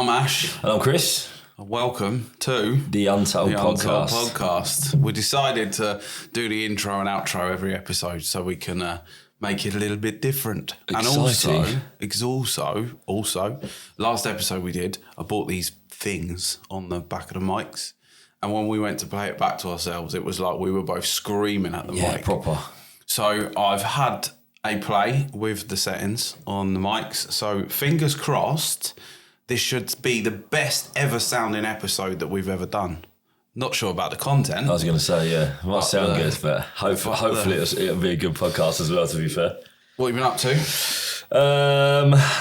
I'm Ash. And I'm Chris. Welcome to The Untold Podcast. We decided to do the intro and outro every episode so we can make it a little bit different. Exciting. And also, last episode we did, I bought these things on the back of the mics. And when we went to play it back to ourselves, it was like we were both screaming at the mic. Yeah, proper. So I've had a play with the settings on the mics. So fingers crossed, this should be the best ever sounding episode that we've ever done. Not sure about the content. I was going to say, yeah, it might sound good, but hopefully it'll be a good podcast as well, to be fair. What have you been up to?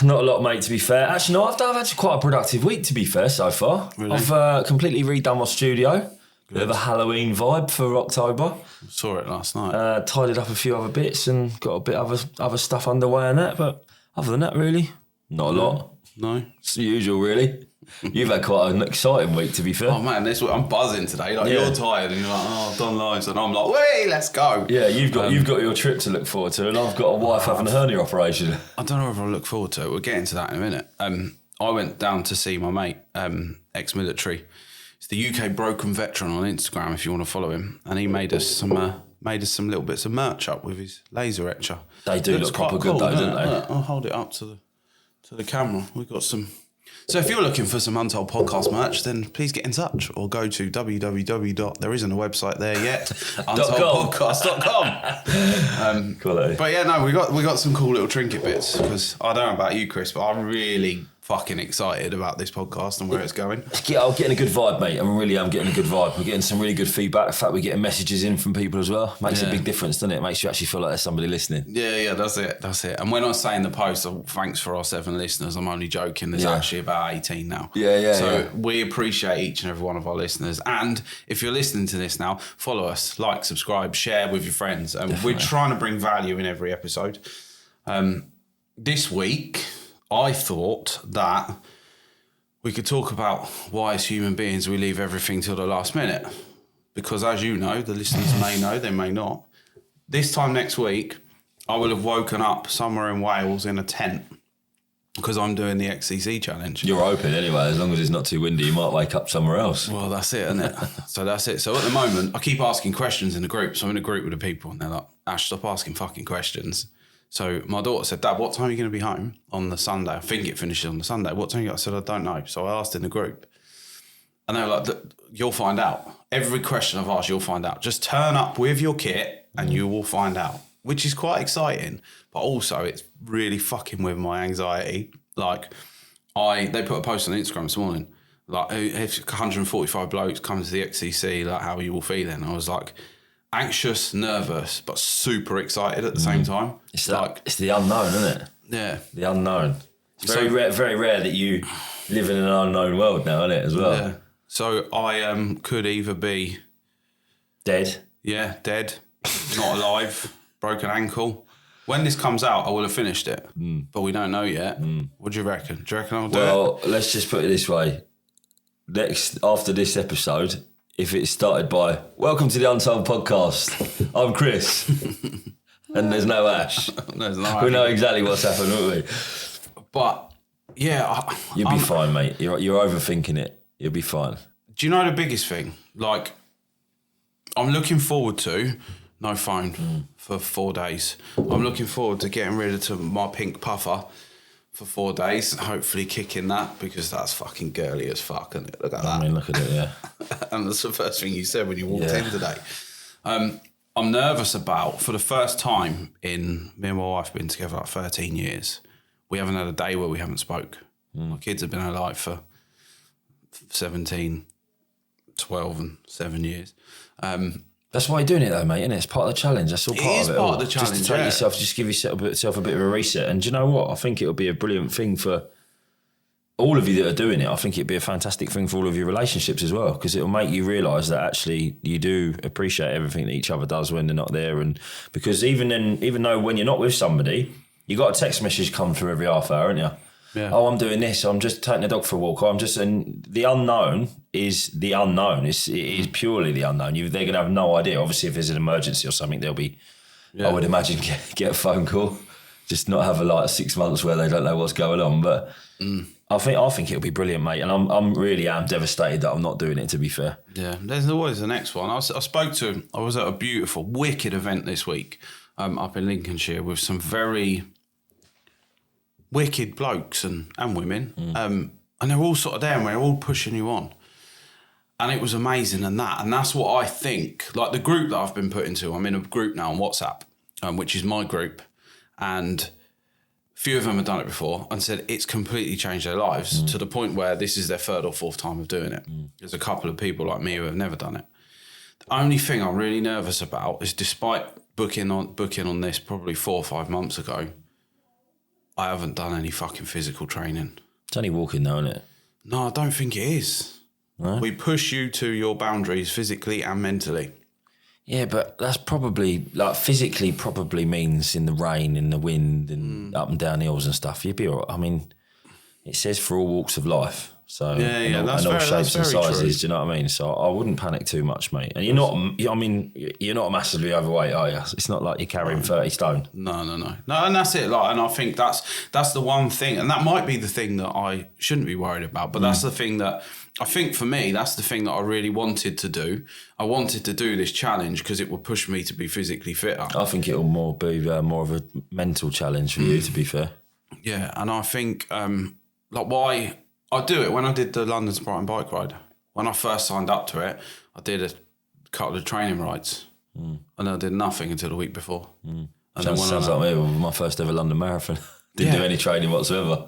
Not a lot, mate, to be fair. Actually, no, I've had quite a productive week, to be fair, so far. Really? I've completely redone my studio. Bit of a Halloween vibe for October. Saw it last night. Tidied up a few other bits and got a bit of other stuff underway and that, but other than that, really, not a lot. No? It's the usual, really. You've had quite an exciting week, to be fair. Oh man, I'm buzzing today. Like Yeah. you're tired and you're like, oh, I've done lives, and I'm like, wait, let's go. Yeah, you've got your trip to look forward to, and I've got a wife having a hernia operation. I don't know if I look forward to it. We'll get into that in a minute. I went down to see my mate, ex-military. He's the UK Broken Veteran on Instagram, if you want to follow him, and he made us some little bits of merch up with his laser etcher. They do look proper good, though, don't they? I'll hold it up to the camera. We've got some. So if you're looking for some Untold Podcast merch, then please get in touch or go to there isn't a website there yet, untoldpodcast.com. Quality. But yeah, no, we got some cool little trinket bits because I don't know about you, Chris, but I'm really fucking excited about this podcast and where it's going. I'm getting a good vibe, mate. I really am getting a good vibe. We're getting some really good feedback. In fact, we're getting messages in from people as well. Makes a big difference, doesn't it? Makes you actually feel like there's somebody listening. Yeah, that's it. And when I say in the post, thanks for our 7 listeners, I'm only joking. There's actually about 18 now. So we appreciate each and every one of our listeners. And if you're listening to this now, follow us, like, subscribe, share with your friends. And we're trying to bring value in every episode. This week, I thought that we could talk about why as human beings we leave everything till the last minute. Because as you know, the listeners may know, they may not. This time next week, I will have woken up somewhere in Wales in a tent because I'm doing the XCC challenge. You're open anyway, as long as it's not too windy, you might wake up somewhere else. Well, that's it, isn't it? So that's it. So at the moment, I keep asking questions in the group. So I'm in a group with the people and they're like, Ash, stop asking fucking questions. So my daughter said, Dad, what time are you going to be home on the Sunday? I think it finishes on the Sunday. What time? I said, I don't know. So I asked in the group. And they were like, you'll find out. Every question I've asked, you'll find out. Just turn up with your kit and you will find out, which is quite exciting. But also it's really fucking with my anxiety. Like they put a post on Instagram this morning, like if 145 blokes come to the XCC, like how you will feel then. I was like, anxious, nervous, but super excited at the same time. It's the unknown, isn't it? Yeah. The unknown. It's very rare that you live in an unknown world now, isn't it, as well? Yeah. So I could either be... Dead. Yeah, dead, not alive, broken ankle. When this comes out, I will have finished it, but we don't know yet. What do you reckon? Do you reckon I'll do it? Well, let's just put it this way. After this episode... If it started by, welcome to the Untold Podcast, I'm Chris, and there's no Ash. We know exactly what's happened, won't we? But, yeah. You'll be fine, mate. You're overthinking it. You'll be fine. Do you know the biggest thing? Like, I'm looking forward to no phone for 4 days. I'm looking forward to getting rid of my pink puffer for 4 days, hopefully kicking that because that's fucking girly as fuck, isn't it? Look at that. I mean, look at it, yeah. And that's the first thing you said when you walked in today. I'm nervous about, for the first time in, me and my wife have been together like 13 years, we haven't had a day where we haven't spoke. My kids have been alive for 17, 12 and 7 years. That's why you're doing it though, mate, isn't it? It's part of the challenge. That's all part of it. It is part of the challenge, just give yourself a bit of a reset. And do you know what? I think it'll be a brilliant thing for all of you that are doing it. I think it'd be a fantastic thing for all of your relationships as well, because it'll make you realise that actually you do appreciate everything that each other does when they're not there. And because even though when you're not with somebody, you got a text message come through every half hour, haven't you? Yeah. Oh, I'm doing this. I'm just taking the dog for a walk. And the unknown is the unknown. It is purely the unknown. They're going to have no idea. Obviously, if there's an emergency or something, they'll be, I would imagine, get a phone call. just not have like 6 months where they don't know what's going on. But I think it'll be brilliant, mate. And I'm really devastated that I'm not doing it, to be fair. Yeah, there's always the next one. I was at a beautiful, wicked event this week up in Lincolnshire with some very wicked blokes and women. And they're all sort of there and we're all pushing you on. And it was amazing and that's what I think, like the group that I've been put into, I'm in a group now on WhatsApp, which is my group. And a few of them have done it before and said it's completely changed their lives to the point where this is their third or fourth time of doing it. There's a couple of people like me who have never done it. The only thing I'm really nervous about is despite booking on this probably 4 or 5 months ago, I haven't done any fucking physical training. It's only walking though, isn't it? No, I don't think it is. No? We push you to your boundaries physically and mentally. Yeah, but that's probably, like, physically probably means in the rain, in the wind, and up and down hills and stuff. You'd be all right. I mean, it says for all walks of life. So, and all shapes and sizes, true. Do you know what I mean? So I wouldn't panic too much, mate. And you're not massively overweight, are you? It's not like you're carrying 30 stone. No, and that's it. Like, and I think that's the one thing, and that might be the thing that I shouldn't be worried about, but that's the thing that, I think for me, that's the thing that I really wanted to do. I wanted to do this challenge because it would push me to be physically fitter. I think it'll be more of a mental challenge for you, to be fair. Yeah, and I think, like, why I do it when I did the London to Brighton bike ride. When I first signed up to it, I did a couple of training rides and I did nothing until the week before. And sounds like me with my first ever London marathon. Didn't do any training whatsoever.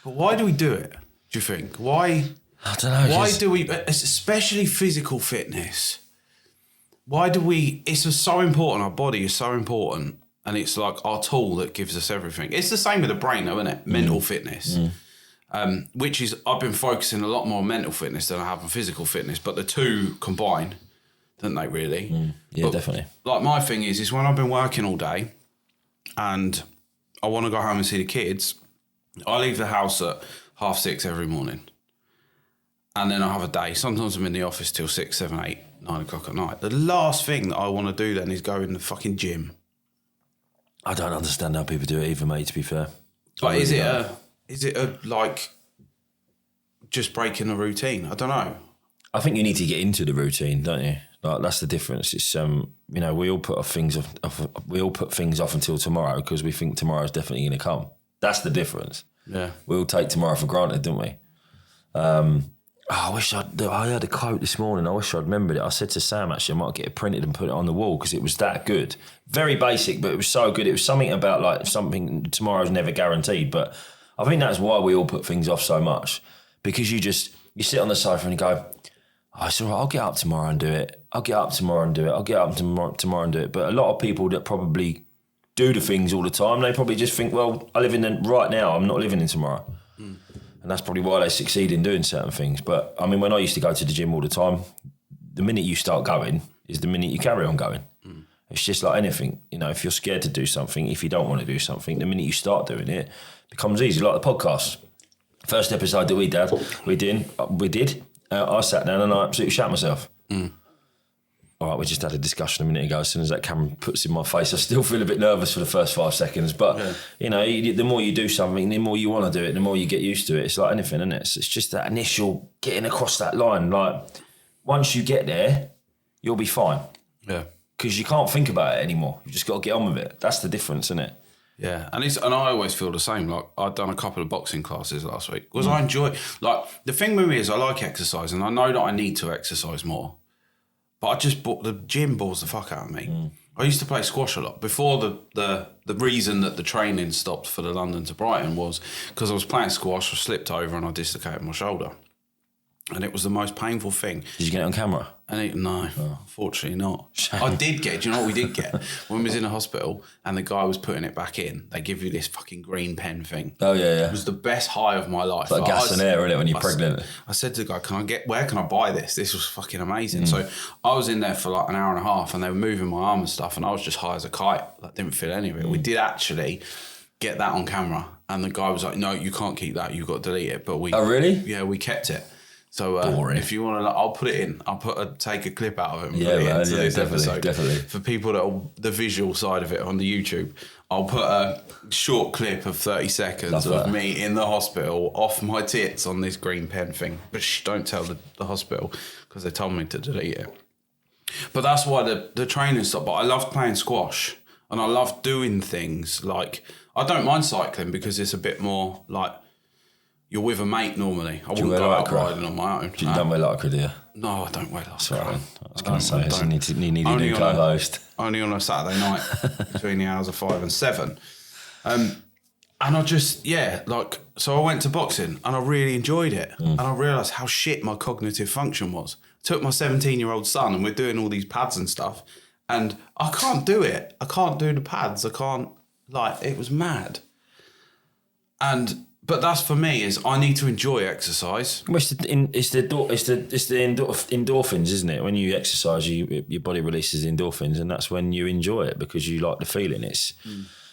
But why do we do it, do you think? Why? I don't know. Why do we, especially physical fitness, why do we, it's so important, our body is so important, and it's like our tool that gives us everything. It's the same with the brain though, isn't it? Mental fitness, which is, I've been focusing a lot more on mental fitness than I have on physical fitness, but the two combine, don't they really? Yeah, but definitely. Like my thing is when I've been working all day and I want to go home and see the kids, I leave the house at 6:30 every morning. And then I have a day. Sometimes I'm in the office till 6, 7, 8, 9 o'clock at night. The last thing that I want to do then is go in the fucking gym. I don't understand how people do it either, mate, to be fair. Like, is it a like just breaking the routine? I don't know. I think you need to get into the routine, don't you? Like, that's the difference. It's we all put things off until tomorrow because we think tomorrow's definitely going to come. That's the difference. Yeah. We all take tomorrow for granted, don't we? I had a quote this morning. I wish I'd remembered it. I said to Sam, actually, I might get it printed and put it on the wall because it was that good. Very basic, but it was so good. It was something about like something tomorrow's never guaranteed. But I think that's why we all put things off so much, because you sit on the sofa and you go, oh, it's all right, I'll get up tomorrow and do it. I'll get up tomorrow and do it. I'll get up tomorrow and do it. But a lot of people that probably do the things all the time, they probably just think, well, I live in the right now. I'm not living in tomorrow. And that's probably why they succeed in doing certain things. But, I mean, when I used to go to the gym all the time, the minute you start going is the minute you carry on going. It's just like anything. You know, if you're scared to do something, if you don't want to do something, the minute you start doing it, it becomes easy. Like the podcast. First episode that we did, I sat down and I absolutely shat myself. All right, we just had a discussion a minute ago. As soon as that camera puts in my face, I still feel a bit nervous for the first 5 seconds. But, the more you do something, the more you want to do it, the more you get used to it. It's like anything, isn't it? It's just that initial getting across that line. Like, once you get there, you'll be fine. Yeah. Because you can't think about it anymore. You've just got to get on with it. That's the difference, isn't it? Yeah, and I always feel the same. Like, I'd done a couple of boxing classes last week. Because I enjoy, like, the thing with me is I like exercise, and I know that I need to exercise more. But the gym bores the fuck out of me. I used to play squash a lot. Before the reason that the training stopped for the London to Brighton was because I was playing squash, I slipped over and I dislocated my shoulder. And it was the most painful thing. Did you get it on camera? No, unfortunately not. Shame. I did get, do you know what we did get? When we was in a hospital and the guy was putting it back in, they give you this fucking green pen thing. Oh, yeah. It was the best high of my life. It's like gas and air, isn't it, when you're pregnant? I said to the guy, where can I buy this? This was fucking amazing. So I was in there for like an hour and a half and they were moving my arm and stuff and I was just high as a kite. I didn't feel any of it. We did actually get that on camera and the guy was like, no, you can't keep that. You've got to delete it. But Oh, really? Yeah, we kept it. So if you want to, I'll put it in. I'll take a clip out of it and put it into this episode. Definitely. For people that are the visual side of it on the YouTube, I'll put a short clip of 30 seconds of me in the hospital off my tits on this green pen thing. But don't tell the hospital because they told me to delete it. But that's why the training stopped. But I loved playing squash and I loved doing things like, I don't mind cycling because it's a bit more like, you're with a mate normally. I wouldn't go out riding on my own. You don't wear lycra, do you? No, I don't wear lycra. Sorry, I was going to say, you need a new co-host. Only on a Saturday night between the hours of 5 and 7. And I just, so I went to boxing and I really enjoyed it. And I realised how shit my cognitive function was. Took my 17-year-old son and we're doing all these pads and stuff. And I can't do it. I can't do the pads. I can't, it was mad. But that's for me is I need to enjoy exercise. Well, it's the endorphins, isn't it? When you exercise, your body releases endorphins, and that's when you enjoy it because you like the feeling.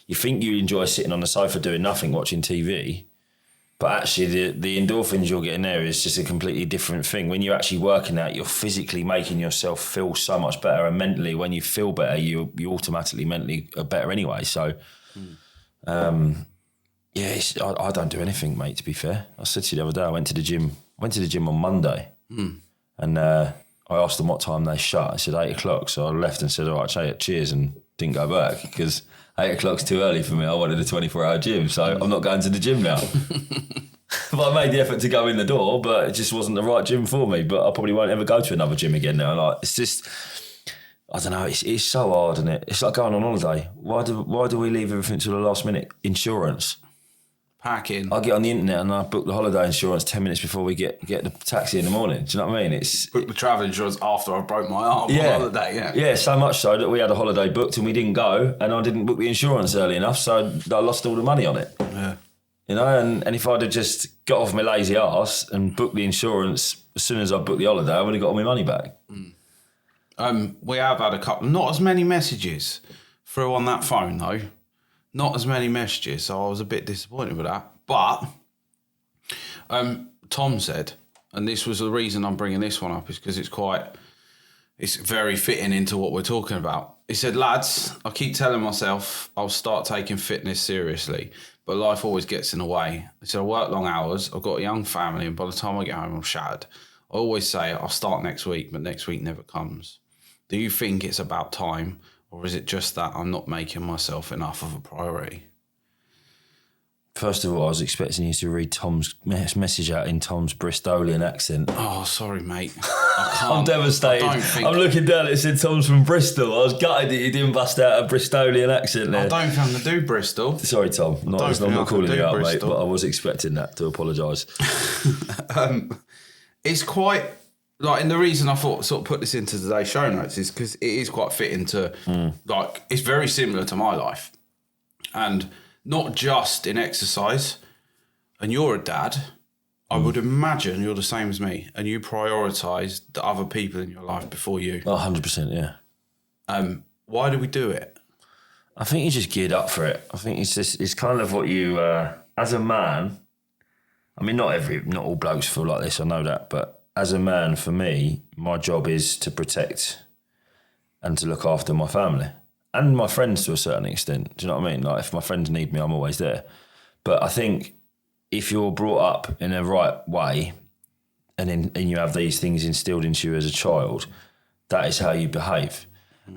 You think you enjoy sitting on the sofa doing nothing, watching TV, but actually the endorphins you're getting there is just a completely different thing. When you're actually working out, you're physically making yourself feel so much better, and mentally, when you feel better, you automatically mentally are better anyway. So. I don't do anything, mate, to be fair. I said to you the other day, I went to the gym on Monday and I asked them what time they shut. I said 8 o'clock. So I left and said, all right, cheers, and didn't go back because 8 o'clock's too early for me. I wanted a 24-hour gym, so I'm not going to the gym now. But I made the effort to go in the door, but it just wasn't the right gym for me. But I probably won't ever go to another gym again now. It's just... I don't know, it's so hard, isn't it? It's like going on holiday. Why do we leave everything to the last minute? Insurance. Packing. I get on the internet and I book the holiday insurance 10 minutes before we get the taxi in the morning. Do you know what I mean? Book the travel insurance after I broke my arm on holiday, Yeah, so much so that we had a holiday booked and we didn't go, and I didn't book the insurance early enough, so I lost all the money on it. Yeah. You know, and if I'd have just got off my lazy arse and booked the insurance as soon as I booked the holiday, I would have got all my money back. We have had a couple, not as many messages through on that phone though. Not as many messages, so I was a bit disappointed with that. But Tom said, and this was the reason I'm bringing this one up, is because it's very fitting into what we're talking about. He said, lads, I keep telling myself I'll start taking fitness seriously, but life always gets in the way. He said, I work long hours, I've got a young family, and by the time I get home, I'm shattered. I always say I'll start next week, but next week never comes. Do you think it's about time, or is it just that I'm not making myself enough of a priority? First of all, I was expecting you to read Tom's message out in Tom's Bristolian accent. Oh, sorry, mate. I can't. I'm devastated. I'm looking down and it said Tom's from Bristol. I was gutted that you didn't bust out a Bristolian accent there. I don't think I'm going to do Bristol. Sorry, Tom. I'm not calling you out, Bristol, mate, but I was expecting that, to apologise. It's quite... and the reason I thought sort of put this into today's show notes is because it is quite fitting to, it's very similar to my life. And not just in exercise. And you're a dad. I would imagine you're the same as me. And you prioritise the other people in your life before you. 100%, yeah. Why do we do it? I think you're just geared up for it. I think it's kind of what you, as a man, I mean, not all blokes feel like this, I know that, but as a man, for me, my job is to protect and to look after my family and my friends to a certain extent. Do you know what I mean? Like, if my friends need me, I'm always there. But I think if you're brought up in a right way and you have these things instilled into you as a child, that is how you behave.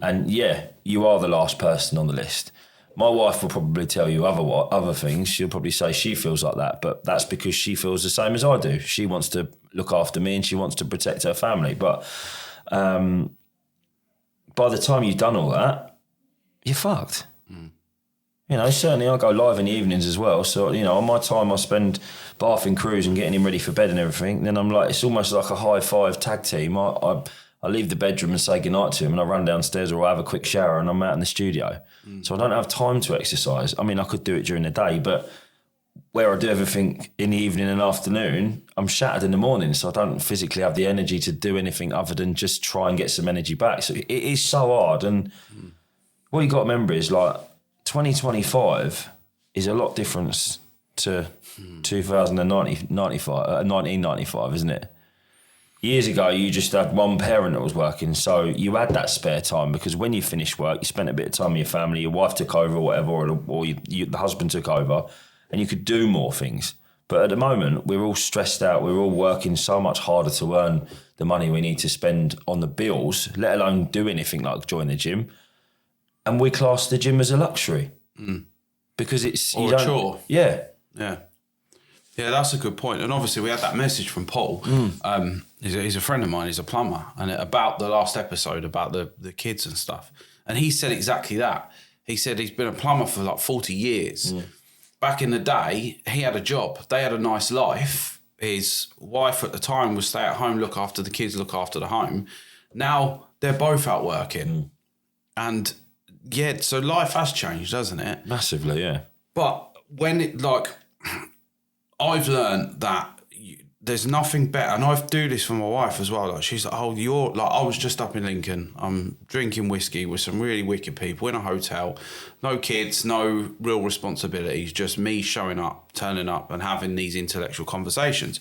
And yeah, you are the last person on the list. My wife will probably tell you other things. She'll probably say she feels like that, but that's because she feels the same as I do. She wants to look after me and she wants to protect her family. But by the time you've done all that, you're fucked. You know, certainly I go live in the evenings as well. So, you know, on my time I spend bathing Cruz and getting him ready for bed and everything. Then I'm like, it's almost like a high five tag team. I leave the bedroom and say goodnight to him and I run downstairs or I have a quick shower and I'm out in the studio. So I don't have time to exercise. I mean, I could do it during the day, but where I do everything in the evening and afternoon, I'm shattered in the morning. So I don't physically have the energy to do anything other than just try and get some energy back. So it is so hard. And what you got to remember is, like, 2025 is a lot different to 1995, isn't it? years ago, you just had one parent that was working, so you had that spare time because when you finished work, you spent a bit of time with your family, your wife took over or whatever, or the husband took over, and you could do more things. But at the moment, we're all stressed out. We're all working so much harder to earn the money we need to spend on the bills, let alone do anything like join the gym. And we class the gym as a luxury because it's... Or a chore. Yeah. Yeah. Yeah, that's a good point. And obviously we had that message from Paul. He's a friend of mine. He's a plumber. And about the last episode about the kids and stuff. And he said exactly that. He said he's been a plumber for like 40 years. Back in the day, he had a job. They had a nice life. His wife at the time was stay at home, look after the kids, look after the home. Now they're both out working. And yeah, so life has changed, hasn't it? Massively, yeah. But when I've learned that there's nothing better, and I do this for my wife as well. Like she's like, "Oh, you're like." I was just up in Lincoln. I'm drinking whiskey with some really wicked people in a hotel. No kids, no real responsibilities. Just me showing up, turning up, and having these intellectual conversations.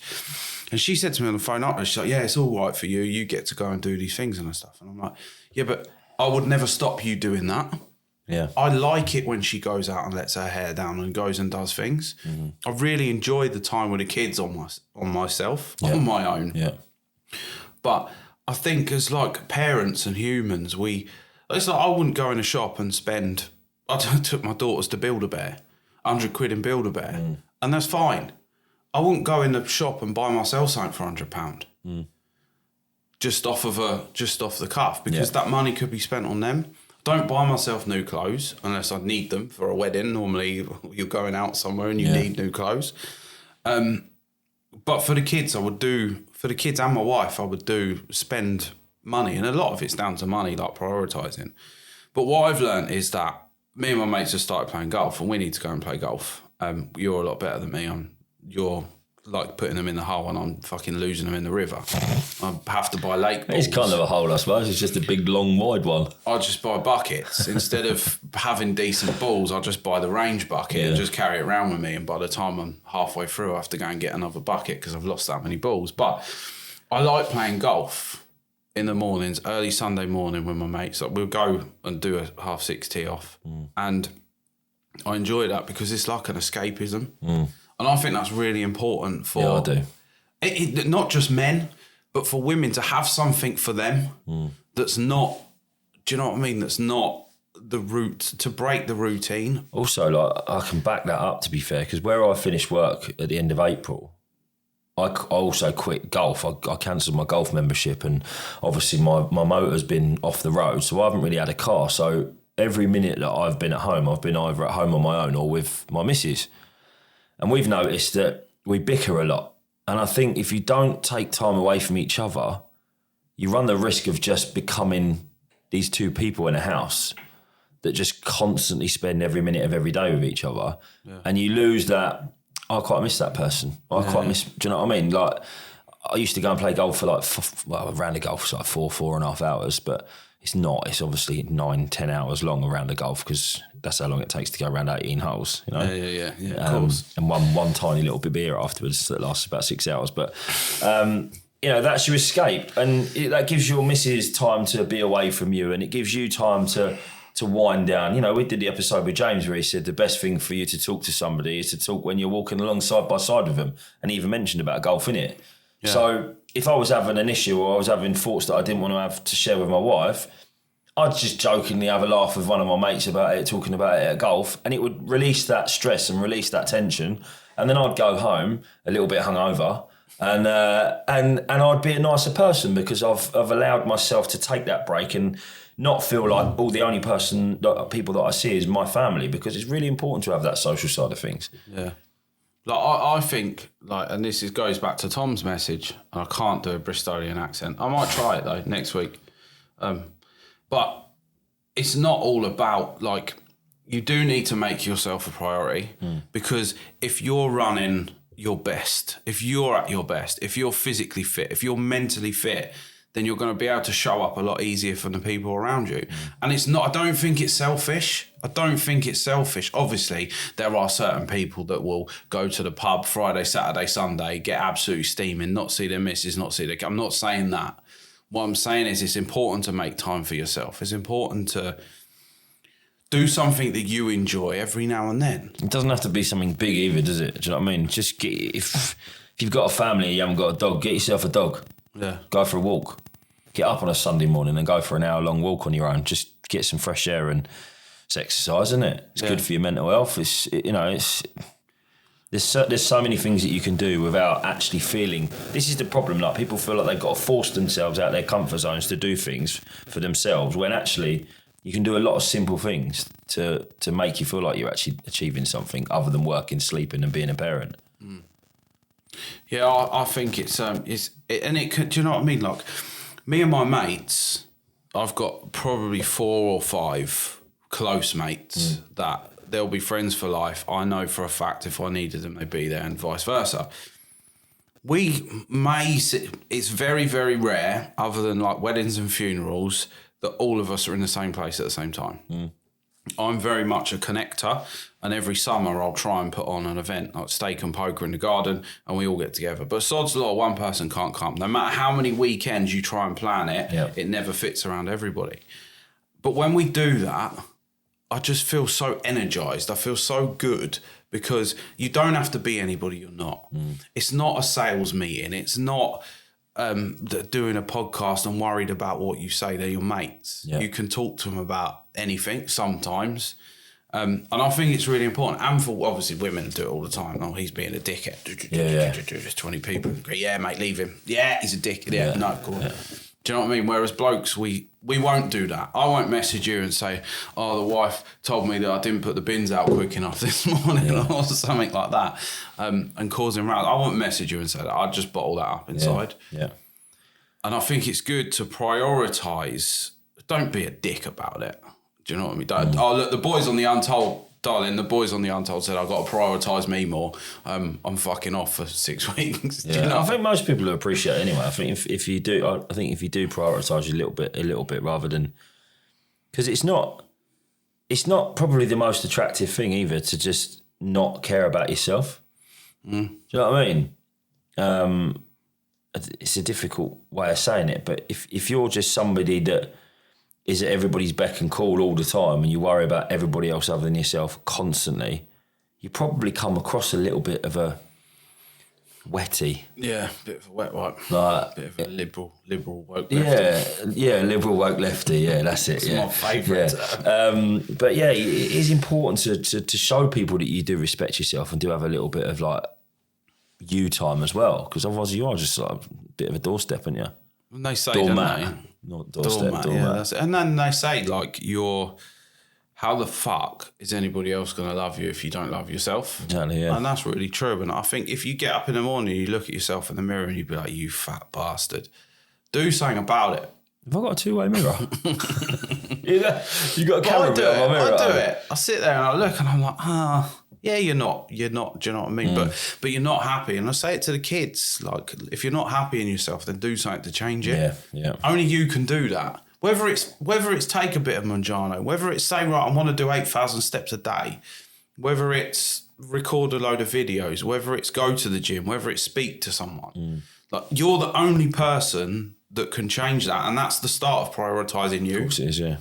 And she said to me on the phone up, she's like, "Yeah, it's all right for you. You get to go and do these things and stuff." And I'm like, "Yeah, but I would never stop you doing that." Yeah. I like it when she goes out and lets her hair down and goes and does things. I really enjoy the time with the kids on myself, on my own. Yeah. But I think as like parents and humans, it's like I wouldn't go in a shop and spend, I took my daughters to Build-A-Bear, 100 quid in Build-A-Bear, and that's fine. I wouldn't go in the shop and buy myself something for £100. Just off the cuff, because that money could be spent on them. Don't buy myself new clothes unless I need them for a wedding. Normally you're going out somewhere and you need new clothes. But for the kids, for the kids and my wife, I would spend money. And a lot of it's down to money, like prioritising. But what I've learned is that me and my mates have started playing golf and we need to go and play golf. You're a lot better than me. You're like putting them in the hole and I'm fucking losing them in the river. I have to buy lake balls. It's kind of a hole, I suppose. It's just a big, long, wide one. I just buy buckets. Instead of having decent balls, I just buy the range bucket and just carry it around with me. And by the time I'm halfway through, I have to go and get another bucket because I've lost that many balls. But I like playing golf in the mornings, early Sunday morning with my mates. Like we'll go and do a 6:30 tee off. And I enjoy that because it's like an escapism. And I think that's really important for... Yeah, I do. Not just men, but for women to have something for them that's not... Do you know what I mean? That's not the route to break the routine. Also, like I can back that up, to be fair, because where I finished work at the end of April, I also quit golf. I cancelled my golf membership and obviously my motor's been off the road, so I haven't really had a car. So every minute that I've been at home, I've been either at home on my own or with my missus. And we've noticed that we bicker a lot. And I think if you don't take time away from each other, you run the risk of just becoming these two people in a house that just constantly spend every minute of every day with each other. Yeah. And you lose that, I quite miss that person. I quite miss, do you know what I mean? Like, I used to go and play golf for like, a round of golf for like 4.5 hours, but it's not. It's obviously 9-10 hours long around the golf because that's how long it takes to go around 18 holes. You know? Yeah, of course. And one tiny little bit of beer afterwards that lasts about 6 hours. But that's your escape, and that gives your missus time to be away from you, and it gives you time to wind down. You know, we did the episode with James where he said the best thing for you to talk to somebody is to talk when you're walking along side by side with them, and he even mentioned about golf, innit? Yeah. So if I was having an issue or I was having thoughts that I didn't want to have to share with my wife, I'd just jokingly have a laugh with one of my mates about it, talking about it at golf, and it would release that stress and release that tension. And then I'd go home a little bit hungover, and I'd be a nicer person because I've allowed myself to take that break and not feel like the only people that I see is my family, because it's really important to have that social side of things. Yeah. Like I think, and this goes back to Tom's message. I can't do a Bristolian accent. I might try it though next week. But it's not all about, you do need to make yourself a priority because if you're running your best, if you're at your best, if you're physically fit, if you're mentally fit, then you're going to be able to show up a lot easier for the people around you. And it's not, I don't think it's selfish. Obviously, there are certain people that will go to the pub Friday, Saturday, Sunday, get absolutely steaming, not see their missus, not see their... I'm not saying that. What I'm saying is it's important to make time for yourself. It's important to do something that you enjoy every now and then. It doesn't have to be something big either, does it? Do you know what I mean? Just get, if you've got a family and you haven't got a dog, get yourself a dog. Yeah. Go for a walk. Get up on a Sunday morning and go for an hour-long walk on your own. Just get some fresh air and it's exercise, isn't it? It's good for your mental health. There's so many things that you can do without actually feeling. This is the problem. Like, people feel like they've got to force themselves out of their comfort zones to do things for themselves, when actually you can do a lot of simple things to make you feel like you're actually achieving something other than working, sleeping, and being a parent. Yeah, I think it's and it can, do you know what I mean? Like, me and my mates, I've got probably 4 or 5 close mates that they'll be friends for life. I know for a fact if I needed them, they'd be there, and vice versa. It's very, very rare, other than like weddings and funerals, that all of us are in the same place at the same time. I'm very much a connector, and every summer I'll try and put on an event like steak and poker in the garden, and we all get together. But sod's law, one person can't come. No matter how many weekends you try and plan it, it never fits around everybody. But when we do that, I just feel so energized. I feel so good, because you don't have to be anybody you're not. It's not a sales meeting. It's not doing a podcast and worried about what you say. They're your mates. You can talk to them about anything sometimes. And I think it's really important. And for, obviously, women do it all the time. Oh, he's being a dickhead. There's 20 people. Yeah, mate, leave him. Yeah, he's a dickhead. Yeah, no, cool. Do you know what I mean? Whereas blokes, we won't do that. I won't message you and say, oh, the wife told me that I didn't put the bins out quick enough this morning or something like that, and causing rows. I won't message you and say that. I'd just bottle that up inside. Yeah. And I think it's good to prioritise. Don't be a dick about it. Do you know what I mean? Oh, look, the boys on the Untold, darling, the boys on the Untold said I've got to prioritise me more. I'm fucking off for 6 weeks. Yeah. You know? I think most people will appreciate it anyway. I think if you do, prioritise a little bit rather than, because it's not probably the most attractive thing either to just not care about yourself. Do you know what I mean? It's a difficult way of saying it, but if you're just somebody that is at everybody's beck and call all the time, and you worry about everybody else other than yourself constantly, you probably come across a little bit of a wetty. Yeah, a bit of a wet wipe. Like, a bit of a liberal woke lefty. Yeah, liberal woke lefty. Yeah, that's it. It's my favourite. Yeah. But yeah, it is important to show people that you do respect yourself and do have a little bit of like you time as well, because otherwise you are just like a bit of a doorstep, aren't you? And they say, doormat. Not doorstep, doormat. Yeah, that's it. And then they say, like, how the fuck is anybody else going to love you if you don't love yourself? Exactly, yeah. And that's really true. And I think if you get up in the morning and you look at yourself in the mirror and you be like, you fat bastard, do something about it. Have I got a two-way mirror? You got a camera bit on my mirror. I do it. I sit there and I look and I'm like, yeah, you're not. Do you know what I mean? But you're not happy. And I say it to the kids, like, if you're not happy in yourself, then do something to change it. Yeah. Only you can do that. Whether it's take a bit of Mangiano, whether it's say, right, I want to do 8,000 steps a day, whether it's record a load of videos, whether it's go to the gym, whether it's speak to someone. Like, you're the only person that can change that, and that's the start of prioritising you. Of course it is, yeah.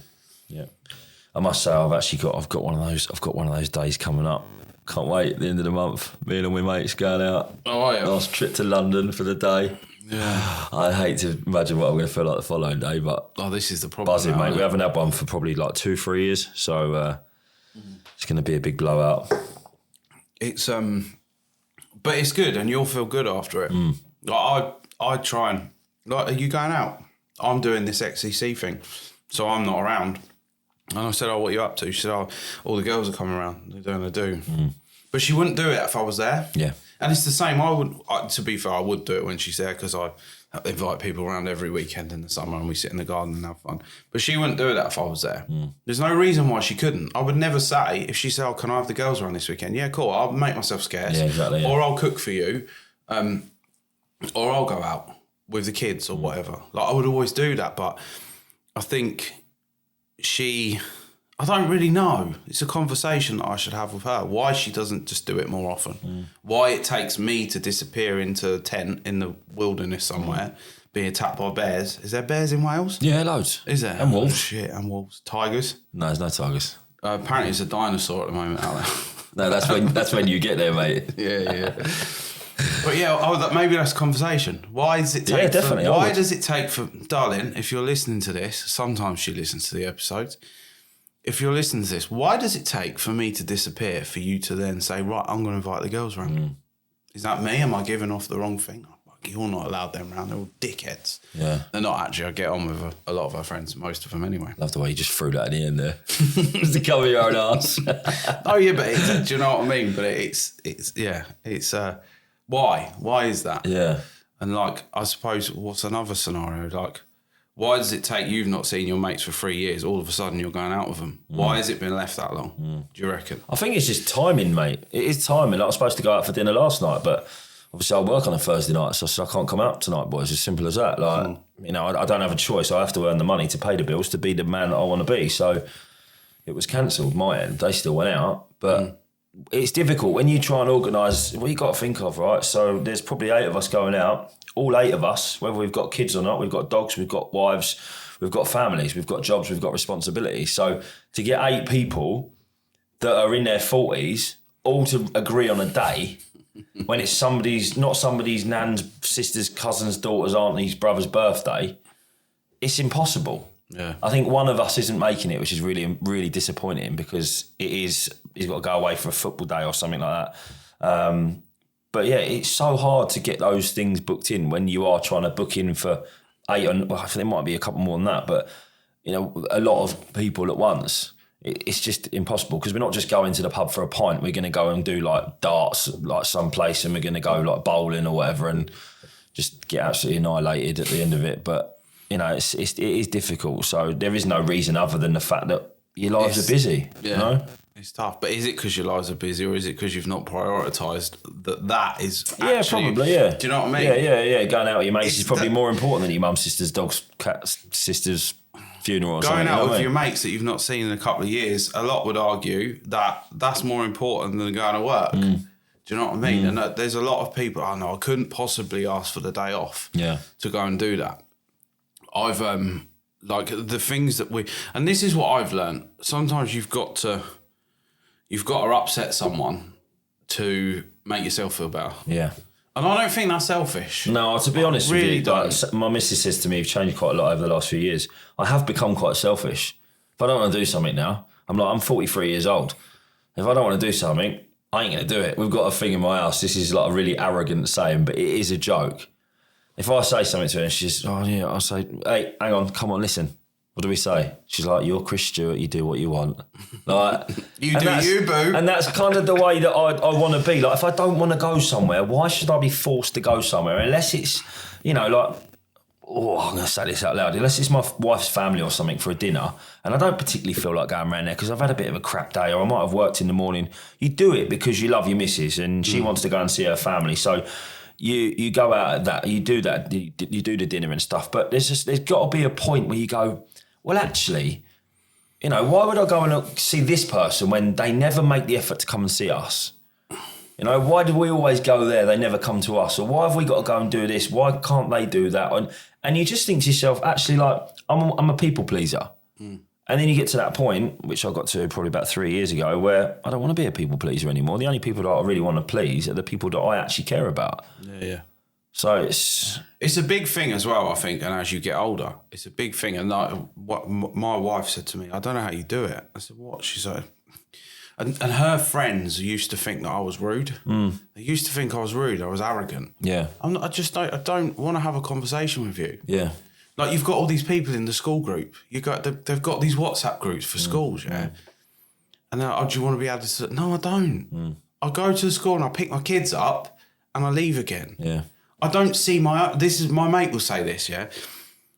I must say, I've got one of those days coming up. Can't wait at the end of the month. Me and all my mates going out. Oh, yeah. Last trip to London for the day. Yeah. I hate to imagine what I'm going to feel like the following day, but this is the problem. Buzzing, mate. We haven't had one for probably like 2-3 years, so it's going to be a big blowout. It's but it's good, and you'll feel good after it. Like I try and are you going out? I'm doing this XCC thing, so I'm not around. And I said, what are you up to? She said, all the girls are coming around. They're doing their do. But she wouldn't do it if I was there. Yeah. And it's the same. To be fair, I would do it when she's there, because I invite people around every weekend in the summer and we sit in the garden and have fun. But she wouldn't do that if I was there. There's no reason why she couldn't. I would never say, if she said, can I have the girls around this weekend? Yeah, cool. I'll make myself scarce. Yeah, exactly. Yeah. Or I'll cook for you. Or I'll go out. with the kids or whatever. Like I would always do that, but I think I don't really know. It's a conversation that I should have with her. Why she doesn't just do it more often. Why it takes me to disappear into a tent in the wilderness somewhere, being attacked by bears. Is there bears in Wales? Yeah, loads. Is there? And wolves. Oh, shit, and wolves. Tigers? No, there's no tigers. Apparently it's a dinosaur at the moment out there. No, that's when you get there, mate. Yeah. But yeah, maybe that's a conversation. Why does it take? Yeah, definitely. Why does it take for darling? If you're listening to this, sometimes she listens to the episodes. If you're listening to this, why does it take for me to disappear for you to then say, right, I'm going to invite the girls round? Is that me? Am I giving off the wrong thing? You're not allowed them round. They're all dickheads. Yeah, they're not actually. I get on with a lot of our friends, most of them anyway. Love the way you just threw that at the end there to cover your own ass. Oh yeah, but do you know what I mean? But it's why? Why is that? Yeah. And like, I suppose, what's another scenario? Like, why does it take, you've not seen your mates for 3 years, all of a sudden you're going out with them? Why has it been left that long? Do you reckon? I think it's just timing, mate. It is timing. Like, I was supposed to go out for dinner last night, but obviously I work on a Thursday night, so I can't come out tonight, boys. As simple as that. Like, you know, I don't have a choice. I have to earn the money to pay the bills to be the man that I want to be. So it was cancelled, my end. They still went out, but it's difficult when you try and organise what you got to think of, right? So there's probably 8 of us going out. All 8 of us, whether we've got kids or not, we've got dogs, we've got wives, we've got families, we've got jobs, we've got responsibilities. So to get 8 people that are in their 40s all to agree on a day when it's not somebody's nan's, sister's, cousin's, daughter's, auntie's, brother's birthday, it's impossible. Yeah, I think one of us isn't making it, which is really, really disappointing because he's got to go away for a football day or something like that. But yeah, it's so hard to get those things booked in when you are trying to book in for 8, well, I think there might be a couple more than that, but you know, a lot of people at once. It's just impossible because we're not just going to the pub for a pint. We're going to go and do like darts, like someplace, and we're going to go like bowling or whatever, and just get absolutely annihilated at the end of it. But you know, it is difficult. So there is no reason other than the fact that your lives are busy. Yeah. You know? It's tough, but is it because your lives are busy, or is it because you've not prioritised that is actually... Yeah, probably, yeah. Do you know what I mean? Yeah. Going out with your mates is probably more important than your mum, sister's, dog's, cat's, sister's funeral or something. Going out with your mates that you've not seen in a couple of years, a lot would argue that that's more important than going to work. Do you know what I mean? And there's a lot of people, I know, I couldn't possibly ask for the day off to go and do that. I've, like, the things that and this is what I've learned. Sometimes you've got to upset someone to make yourself feel better. Yeah. And I don't think that's selfish. No, to be honest with you, don't. Like, my missus says to me, you've changed quite a lot over the last few years. I have become quite selfish. If I don't want to do something now, I'm 43 years old. If I don't want to do something, I ain't going to do it. We've got a thing in my house. This is like a really arrogant saying, but it is a joke. If I say something to her and she's, I'll say, hey, hang on, come on, listen. What do we say? She's like, you're Chris Stewart, you do what you want. Like, you do you, boo. And that's kind of the way that I want to be. Like, if I don't want to go somewhere, why should I be forced to go somewhere? Unless it's, you know, like, I'm going to say this out loud. Unless it's my wife's family or something for a dinner, and I don't particularly feel like going around there because I've had a bit of a crap day or I might have worked in the morning. You do it because you love your missus and she wants to go and see her family. So you go out at that, you do that, you do the dinner and stuff. But there's got to be a point where you go, well, actually, you know, why would I go and see this person when they never make the effort to come and see us? You know, why do we always go there? They never come to us. Or why have we got to go and do this? Why can't they do that? And you just think to yourself, actually, like, I'm a people pleaser. And then you get to that point, which I got to probably about 3 years ago, where I don't want to be a people pleaser anymore. The only people that I really want to please are the people that I actually care about. Yeah. So it's a big thing as well, I think, and as you get older, it's a big thing. And like what my wife said to me, I don't know how you do it. I said, what? She said, and her friends used to think that I was rude. They used to think I was rude. I was arrogant. Yeah. I don't want to have a conversation with you. Yeah. Like, you've got all these people in the school group. They've got these WhatsApp groups for schools, yeah. And do you want to be able to? No, I don't. I go to the school and I pick my kids up and I leave again. Yeah. I don't see my mate will say this, yeah.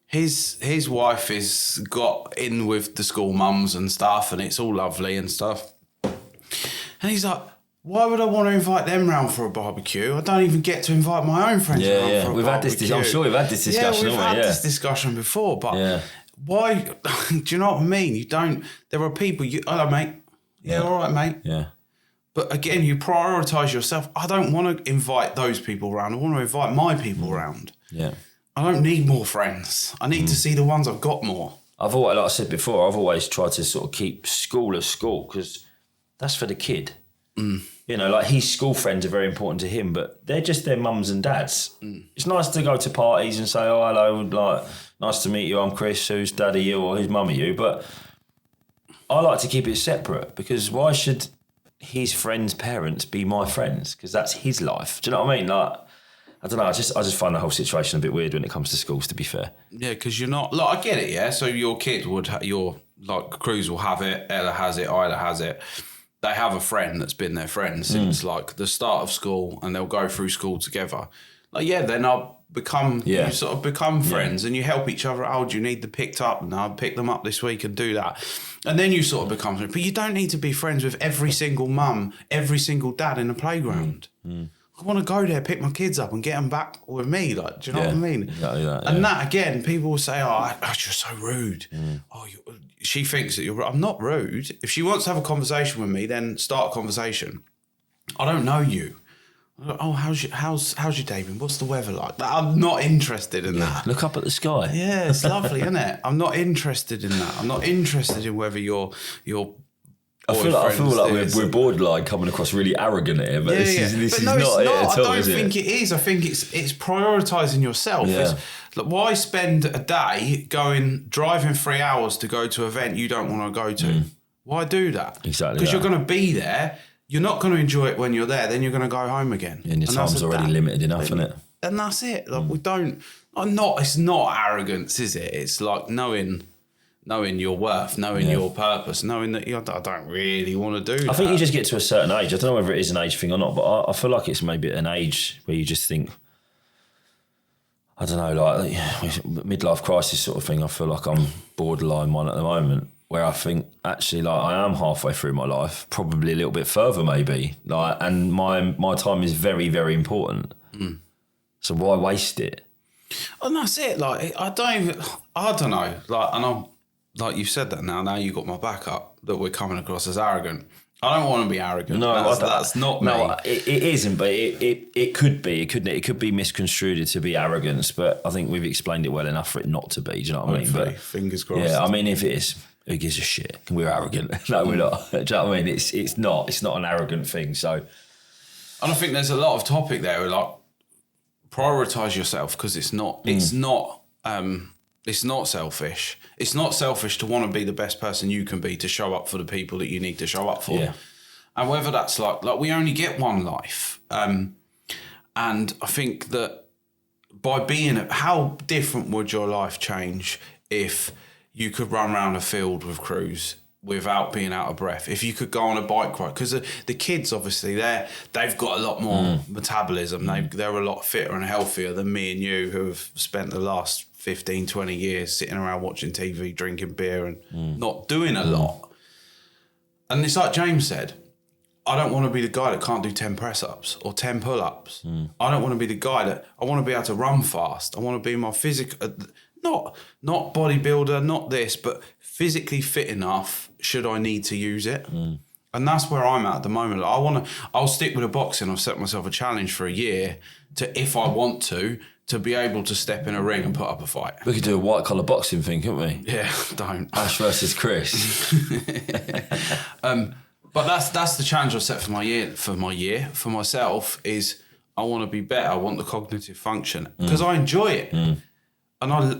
His wife has got in with the school mums and stuff, and it's all lovely and stuff. And he's like, Why would I want to invite them round for a barbecue? I don't even get to invite my own friends round for a We've had barbecue. this. I'm sure we've had this discussion. We've had this discussion before, but why? Do you know what I mean? You don't. There are people. Hello, mate. Yeah, all right, mate. Yeah. But again, you prioritise yourself. I don't want to invite those people round. I want to invite my people round. Yeah. I don't need more friends. I need to see the ones I've got more. I've always, like I said before, I've always tried to sort of keep school as school because that's for the kid. You know, like his school friends are very important to him, but they're just their mums and dads. It's nice to go to parties and say, oh, hello, like, nice to meet you, I'm Chris, who's daddy you or whose mum are you? But I like to keep it separate because why should his friends' parents be my friends? Because that's his life. Do you know what I mean? Like, I don't know, I just find the whole situation a bit weird when it comes to schools, to be fair. Yeah, because you're not, like, I get it, yeah? So your kid would, like, Cruz will have it, Ella has it, Isla has it. They have a friend that's been their friend since like the start of school, and they'll go through school together. Like, then I'll become, you sort of become friends and you help each other. Oh, do you need them picked up? And I'll pick them up this week and do that. And then you sort of become friends. But you don't need to be friends with every single mum, every single dad in the playground. I want to go there, pick my kids up and get them back with me. Like, do you know what I mean? Exactly that, and that, again, people will say, oh, you're so rude. Oh, she thinks that you're rude. I'm not rude. If she wants to have a conversation with me, then start a conversation. I don't know you. Oh, how's your day been? What's the weather like? I'm not interested in that. Look up at the sky. Yeah, it's lovely, isn't it? I'm not interested in that. I'm not interested in whether you're I feel like we're borderline coming across really arrogant here, but this is not it at all, I don't think it is. I think it's prioritising yourself. Yeah. Like, why spend a day driving 3 hours to go to an event you don't want to go to? Why do that? Exactly. Because you're going to be there. You're not going to enjoy it when you're there. Then you're going to go home again. And your time's already limited enough, isn't it? And that's it. Like, we don't. It's not arrogance, is it? It's like knowing your worth, knowing your purpose, knowing that I don't really want to do that. I think you just get to a certain age. I don't know whether it is an age thing or not, but I feel like it's maybe an age where you just think, I don't know, like midlife crisis sort of thing. I feel like I'm borderline one at the moment, where I think actually like I am halfway through my life, probably a little bit further maybe. Like, and my time is very, very important. So why waste it? And that's it. Like, I don't know. Like, and I'm, like you've said that now you've got my back up that we're coming across as arrogant. I don't want to be arrogant. No, that's not me. No, it isn't, but it could be. It could be misconstrued to be arrogance, but I think we've explained it well enough for it not to be. Do you know what I mean? But fingers crossed. Yeah, I mean, if it is, who gives a shit? We're arrogant. No, we're not. Do you know what I mean? It's not an arrogant thing. So, and I think there's a lot of topic there. Like, prioritise yourself, because it's not selfish. It's not selfish to want to be the best person you can be, to show up for the people that you need to show up for. Yeah. And whether that's like we only get one life. And I think that by being, how different would your life change if you could run around a field with Cruz without being out of breath? If you could go on a bike ride, because the kids, obviously, they've got a lot more metabolism. They're a lot fitter and healthier than me and you, who have spent the last 15, 20 years sitting around watching TV, drinking beer and not doing a lot. And it's like James said, I don't want to be the guy that can't do 10 press-ups or 10 pull-ups. I don't want to be the guy that, I want to be able to run fast. I want to be my physical, not bodybuilder, not this, but physically fit enough should I need to use it. And that's where I'm at the moment. I'll stick with the boxing. I've set myself a challenge for a year to, if I want to be able to step in a ring and put up a fight. We could do a white collar boxing thing, couldn't we? Yeah, don't. Ash versus Chris. But that's the challenge I set for myself is I want to be better. I want the cognitive function because I enjoy it. And I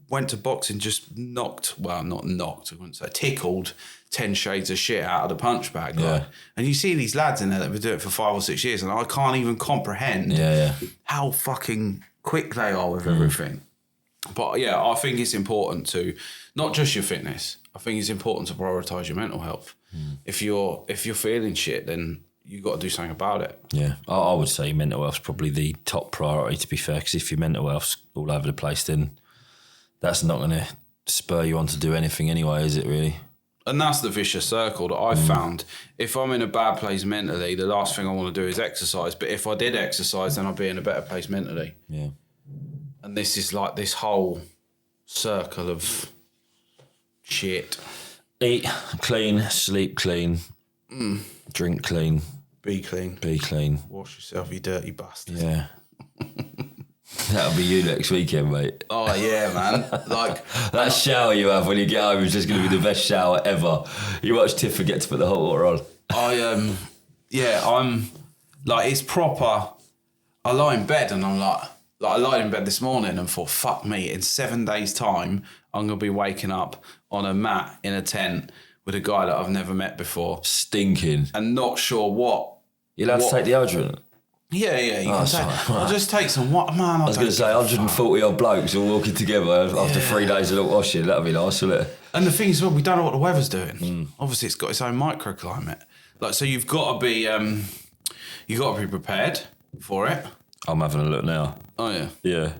went to boxing, just not knocked, I wouldn't say, tickled 10 shades of shit out of the punch bag. Yeah. Like. And you see these lads in there that have been doing it for 5 or 6 years, and I can't even comprehend how fucking quick they are with everything. But yeah, I think it's important to, not just your fitness, I think it's important to prioritise your mental health. If you're feeling shit, then you got to do something about it. Yeah, I would say mental health's probably the top priority, to be fair, because if your mental health's all over the place, then that's not going to spur you on to do anything anyway, is it really? And that's the vicious circle that I've found. If I'm in a bad place mentally, the last thing I want to do is exercise. But if I did exercise, then I'd be in a better place mentally. Yeah. And this is like this whole circle of shit. Eat clean, sleep clean, drink clean, Be clean. be clean. Wash yourself, you dirty bastard. Yeah. That'll be you next weekend, mate. Oh, yeah, man. Like, That shower you have when you get home is just going to be the best shower ever. You watch Tiff forget to put the hot water on. I'm like, it's proper. I lie in bed and I'm like I lied in bed this morning and thought, fuck me, in 7 days' time, I'm going to be waking up on a mat in a tent with a guy that I've never met before. Stinking. And not sure what. You're allowed to take the deodorant? Yeah, you can take. I'll just take some. What, man? I was going to say 140 odd blokes all walking together after 3 days of not washing. That'd be nice, wouldn't it? And the thing is, well, we don't know what the weather's doing. Obviously, it's got its own microclimate. Like, so you've got to be prepared for it. I'm having a look now. Oh yeah. Yeah.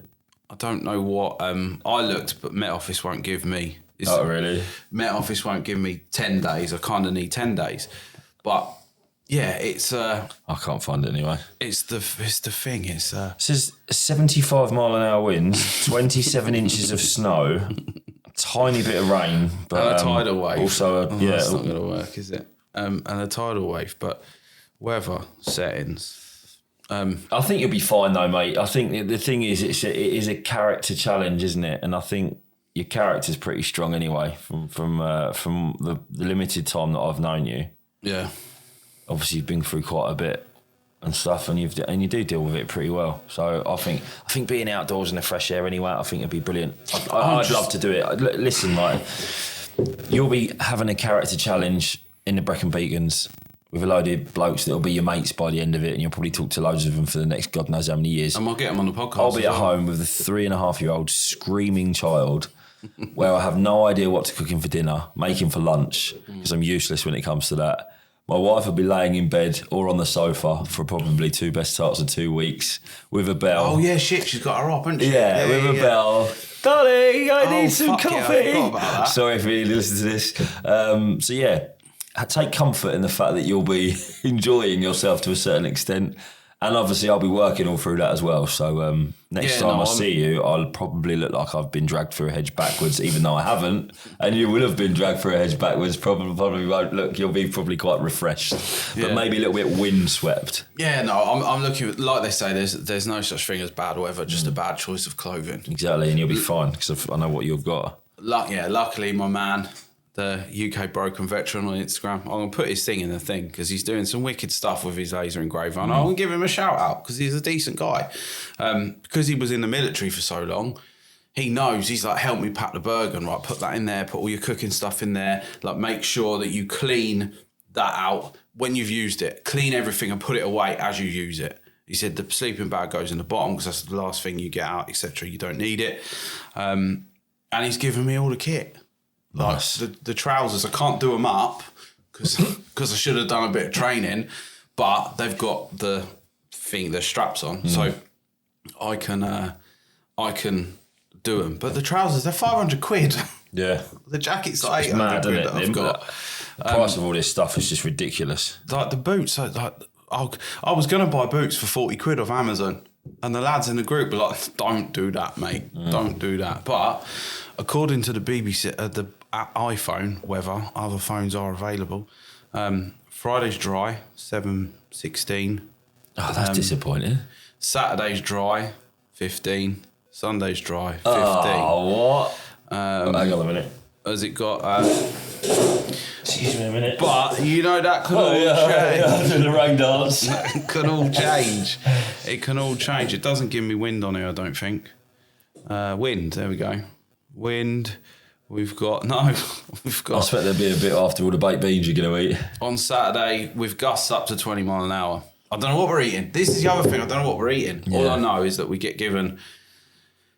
I don't know what I looked, but Met Office won't give me. Oh really? Met Office won't give me 10 days. I kind of need 10 days, but yeah, it's. I can't find it anyway. It's the thing. It's. It says 75 mile an hour winds, 27 inches of snow, a tiny bit of rain, but and a tidal wave. Also, That's not going to work, is it? And a tidal wave, but weather settings. I think you'll be fine though, mate. I think the thing is, it is a character challenge, isn't it? And I think your character's pretty strong anyway. From the limited time that I've known you. Yeah. Obviously, you've been through quite a bit and stuff, and you do deal with it pretty well. So I think being outdoors in the fresh air anyway, I think it'd be brilliant. I'd love to do it. Listen, like, you'll be having a character challenge in the Brecon Beacons with a load of blokes that'll be your mates by the end of it, and you'll probably talk to loads of them for the next God knows how many years. And I'll get them on the podcast. I'll be at home with a 3.5-year-old screaming child where I have no idea what to cook him for dinner, make him for lunch, because I'm useless when it comes to that. My wife will be laying in bed or on the sofa for probably 2 best tarts of 2 weeks with a bell. Oh yeah, shit, she's got her up, hasn't she? Yeah, with a bell. Darling, I need some fuck yeah, coffee. I forgot about that. Sorry if you listen to this. So yeah, take comfort in the fact that you'll be enjoying yourself to a certain extent. And obviously I'll be working all through that as well. So next time I see you, I'll probably look like I've been dragged through a hedge backwards, even though I haven't. And you will have been dragged through a hedge backwards. Probably won't look. You'll be probably quite refreshed, but maybe a little bit windswept. Yeah, no, I'm looking, like they say, there's no such thing as bad weather, just a bad choice of clothing. Exactly, and you'll be fine because I know what you've got. Luckily, my man, the UK Broken Veteran on Instagram, I'm going to put his thing in the thing because he's doing some wicked stuff with his laser engraver, and I'm going to give him a shout out because he's a decent guy. Because he was in the military for so long, he knows, he's like, help me pack the Bergen, right, put that in there, put all your cooking stuff in there, like make sure that you clean that out when you've used it, clean everything and put it away as you use it. He said the sleeping bag goes in the bottom because that's the last thing you get out, etc. You don't need it. And he's given me all the kit. Nice. Like the trousers, I can't do them up because I should have done a bit of training, but they've got the straps on, so I can do them. But the trousers, they're 500 quid. Yeah. The jacket's like It's 800 mad, quid isn't it? that I've got. The price of all this stuff is just ridiculous. Like the boots, I was going to buy boots for 40 quid off Amazon. And the lads in the group were like, don't do that, mate. Don't do that. But according to the BBC, the iPhone weather, other phones are available. Friday's dry, 7-16. Oh, that's disappointing. Saturday's dry, 15. Sunday's dry, 15. Oh, what? Hang on a minute. Has it got... Excuse me a minute. but, you know, that could all change. Yeah, doing the rain dance. It can all change. It can all change. It doesn't give me wind on here, I don't think. Wind, there we go. Wind. We've got... I expect there'll be a bit after all the baked beans you're going to eat. On Saturday, with gusts up to 20 mile an hour. I don't know what we're eating. This is the other thing. I don't know what we're eating. Yeah. All I know is that we get given...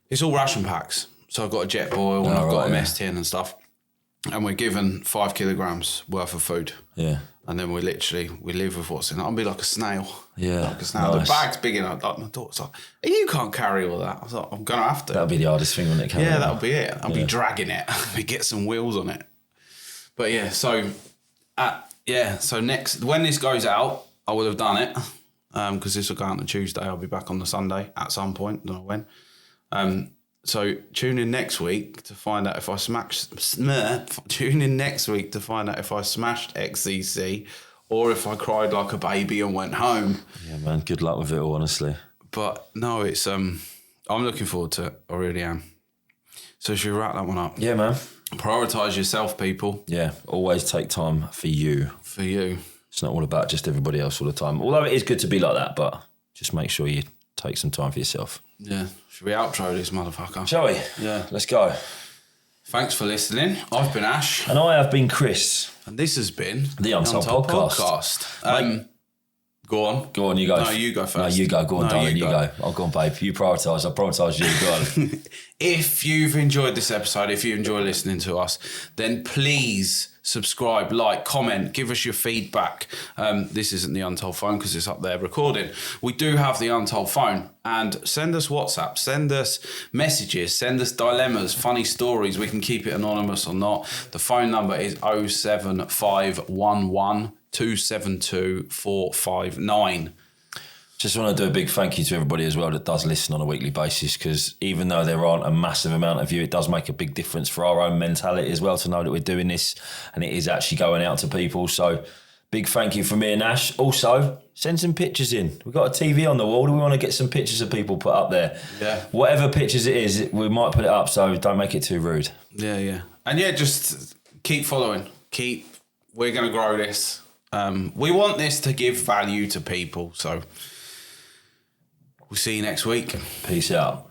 It's all ration packs. So I've got a jet boil and I've got a mess tin and stuff. And we're given 5 kilograms worth of food. Yeah. And then we live with what's in it. I'll be like a snail. Yeah. Like a snail. Nice. The bag's big enough. Like my daughter's like, you can't carry all that. I was like, I'm going to have to. That'll be the hardest thing, wouldn't it? Yeah, that'll be it. I'll be dragging it. We get some wheels on it. But yeah, so next when this goes out, I will have done it because this will go out on a Tuesday. I'll be back on the Sunday at some point. Don't know when. So tune in next week to find out if I Tune in next week to find out if I smashed XCC or if I cried like a baby and went home. Yeah, man. Good luck with it all, honestly. But no, it's I'm looking forward to it. I really am. So should we wrap that one up? Yeah, man. Prioritise yourself, people. Yeah, always take time for you. For you. It's not all about just everybody else all the time. Although it is good to be like that, but just make sure you take some time for yourself. Yeah. Should we outro this motherfucker? Shall we? Yeah. Let's go. Thanks for listening. I've been Ash. And I have been Chris. And this has been The Untold Podcast. Go on. Go on, you go. No, you go first. No, you go. Go on, darling. You go. I'll go on, babe. You prioritise. I'll prioritise you. Go on. If you've enjoyed this episode, if you enjoy listening to us, then please subscribe, like, comment, give us your feedback. This isn't the Untold phone because it's up there recording. We do have the Untold phone, and send us WhatsApp, send us messages, send us dilemmas, funny stories. We can keep it anonymous or not. The phone number is 07511 272 459. Just want to do a big thank you to everybody as well that does listen on a weekly basis, because even though there aren't a massive amount of you, it does make a big difference for our own mentality as well to know that we're doing this and it is actually going out to people. So big thank you from me and Ash. Also, send some pictures in. We've got a TV on the wall. Do we want to get some pictures of people put up there? Yeah. Whatever pictures it is, we might put it up, so don't make it too rude. Yeah, yeah. And yeah, just keep following. We're going to grow this. We want this to give value to people, so we'll see you next week. Peace out.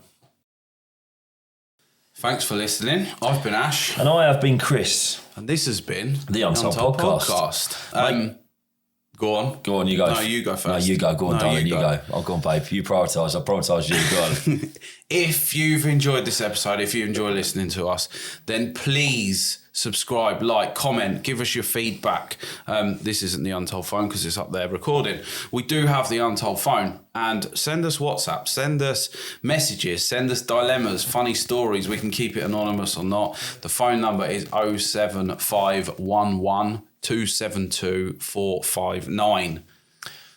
Thanks for listening. I've been Ash. And I have been Chris. And this has been The Untold Podcast. Go on. Go on, you go. No, you go first. No, you go. Go on, darling. You go. I'll go on, babe. You prioritise. I'll prioritise you. Go on. If you've enjoyed this episode, if you enjoy listening to us, then please subscribe, like, comment, give us your feedback. This isn't the Untold phone because it's up there recording. We do have the Untold phone, and send us WhatsApp, send us messages, send us dilemmas, funny stories. We can keep it anonymous or not. The phone number is 07511 272 459.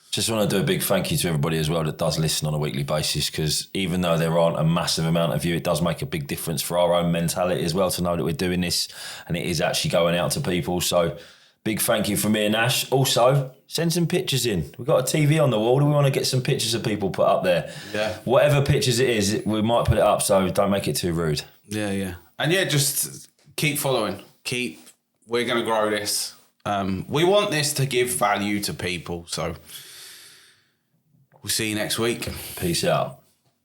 Just want to do a big thank you to everybody as well that does listen on a weekly basis, because even though there aren't a massive amount of you, it does make a big difference for our own mentality as well to know that we're doing this and it is actually going out to people. So big thank you from me and Ash. Also, send some pictures in. We've got a TV on the wall. Do we want to get some pictures of people put up there? Yeah. Whatever pictures it is, we might put it up, so don't make it too rude. Yeah, yeah. And yeah, just keep following. We're going to grow this. We want this to give value to people, so we'll see you next week. Peace out.